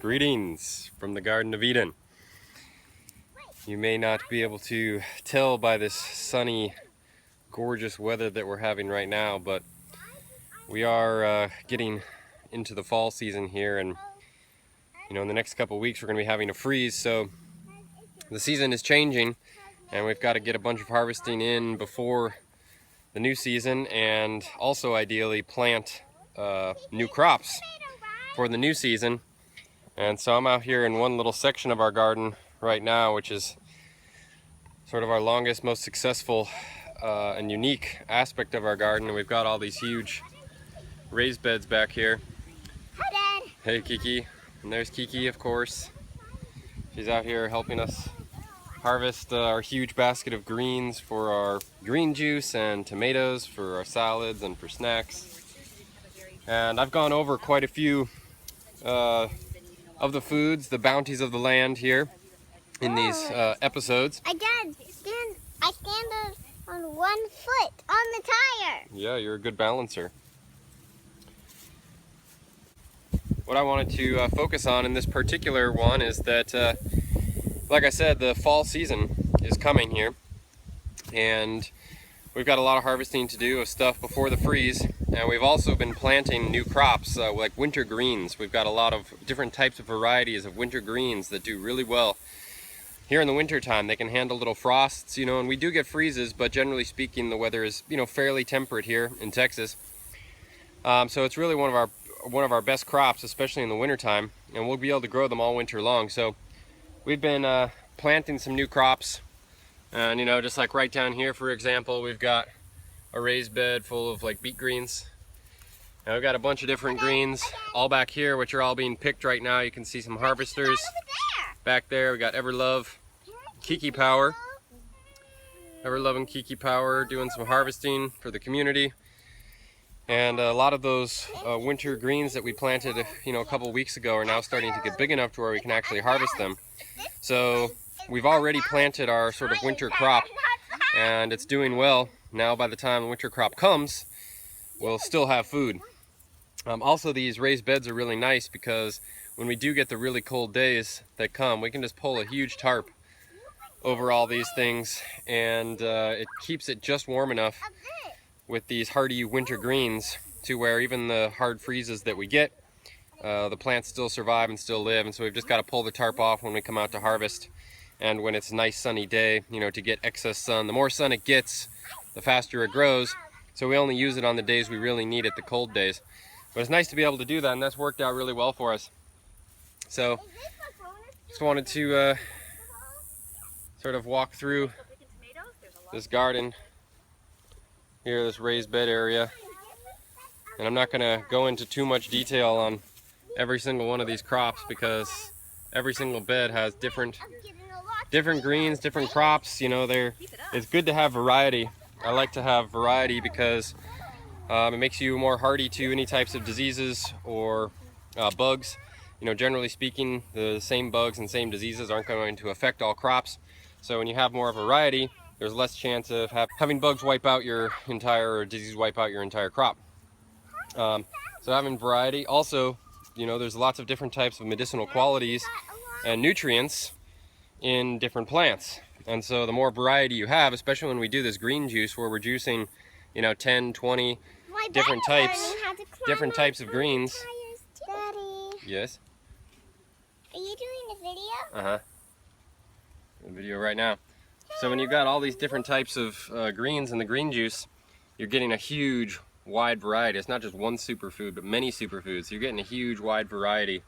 Greetings from the Garden of Eden. You may not be able to tell by this sunny, gorgeous weather that we're having right now, but we are getting into the fall season here, and in the next couple of weeks we're going to be having a freeze, so the season is changing, and we've got to get a bunch of harvesting in before the new season, and also ideally plant new crops for the new season. And so I'm out here in one little section of our garden right now, which is sort of our longest, most successful and unique aspect of our garden. And we've got all these huge raised beds back here. Hi, Dad. Hey, Kiki. And there's Kiki, of course. She's out here helping us harvest our huge basket of greens for our green juice and tomatoes for our salads and for snacks. And I've gone over quite a few of the foods, the bounties of the land here in these episodes. I stand on one foot on the tire. Yeah, you're a good balancer. What I wanted to focus on in this particular one is that, like I said, the fall season is coming here, and we've got a lot of harvesting to do of stuff before the freeze, and we've also been planting new crops like winter greens. We've got a lot of different types of varieties of winter greens that do really well here in the winter time. They can handle little frosts, and we do get freezes, but generally speaking the weather is fairly temperate here in Texas. So it's really one of our best crops, especially in the winter time, and we'll be able to grow them all winter long. So we've been planting some new crops, and just like right down here, for example, we've got a raised bed full of like beet greens. Now we've got a bunch of different greens all back here, which are all being picked right now. You can see some harvesters back there. We got Everlove, Kiki Power, Everlove and Kiki Power doing some harvesting for the community. And a lot of those winter greens that we planted a couple weeks ago are now starting to get big enough to where we can actually harvest them. So we've already planted our sort of winter crop, and it's doing well. Now by the time the winter crop comes, we'll still have food. Also, these raised beds are really nice because when we do get the really cold days that come, we can just pull a huge tarp over all these things, and it keeps it just warm enough with these hardy winter greens to where even the hard freezes that we get, the plants still survive and still live. And so we've just got to pull the tarp off when we come out to harvest, and when it's a nice sunny day, to get excess sun. The more sun it gets, the faster it grows, so we only use it on the days we really need it, the cold days. But it's nice to be able to do that, and that's worked out really well for us. So just wanted to sort of walk through this garden here, this raised bed area, and I'm not going to go into too much detail on every single one of these crops because every single bed has different greens, different crops. It's good to have variety. I like to have variety because it makes you more hardy to any types of diseases or bugs. Generally speaking, the same bugs and same diseases aren't going to affect all crops. So when you have more variety, there's less chance of having bugs wipe out your entire, or disease wipe out your entire crop. So having variety. Also, there's lots of different types of medicinal qualities and nutrients in different plants. And so the more variety you have, especially when we do this green juice where we're juicing, 10, 20 different types of greens. Daddy. Yes? Are you doing a video? Uh-huh. A video right now. So when you've got all these different types of greens in the green juice, you're getting a huge, wide variety. It's not just one superfood, but many superfoods. You're getting a huge, wide variety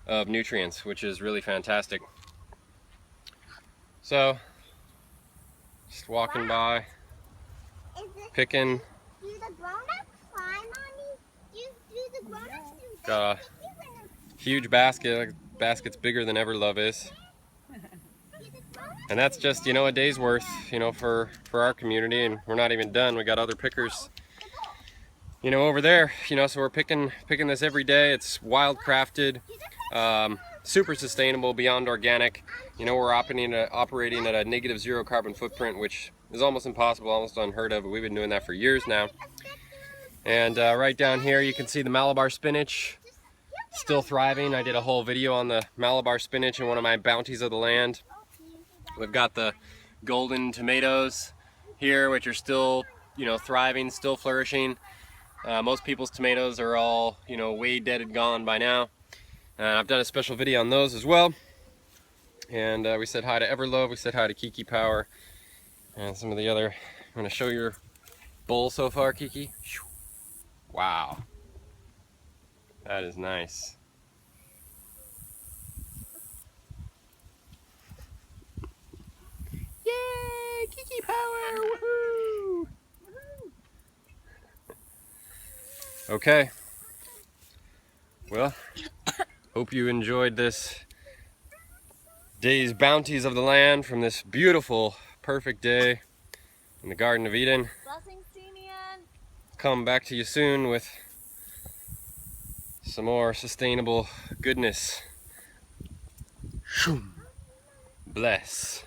of nutrients, which is really fantastic. So, just walking by, picking. Do the grown-ups climb on these? Do the grown-ups do that? Got a huge basket. Basket's bigger than Everlove is. And that's just, a day's worth, for our community, and we're not even done. We got other pickers, over there, so we're picking this every day. It's wild crafted, super sustainable, beyond organic. We're operating at a -0 carbon footprint, which is almost impossible, almost unheard of, but we've been doing that for years now. And right down here you can see the Malabar spinach. still thriving. I did a whole video on the Malabar spinach and one of my bounties of the land. We've got the golden tomatoes here, which are still, you know, thriving, still flourishing. Most people's tomatoes are all, you know, way dead and gone by now. I've done a special video on those as well. And we said hi to Everlove, we said hi to Kiki Power, and some of the other. I'm going to show your bowl so far, Kiki. Wow. That is nice. Yay! Kiki Power! Woohoo! Okay. Well, hope you enjoyed this day's bounties of the land from this beautiful, perfect day in the Garden of Eden. Blessings, Damian. Come back to you soon with some more sustainable goodness. Bless.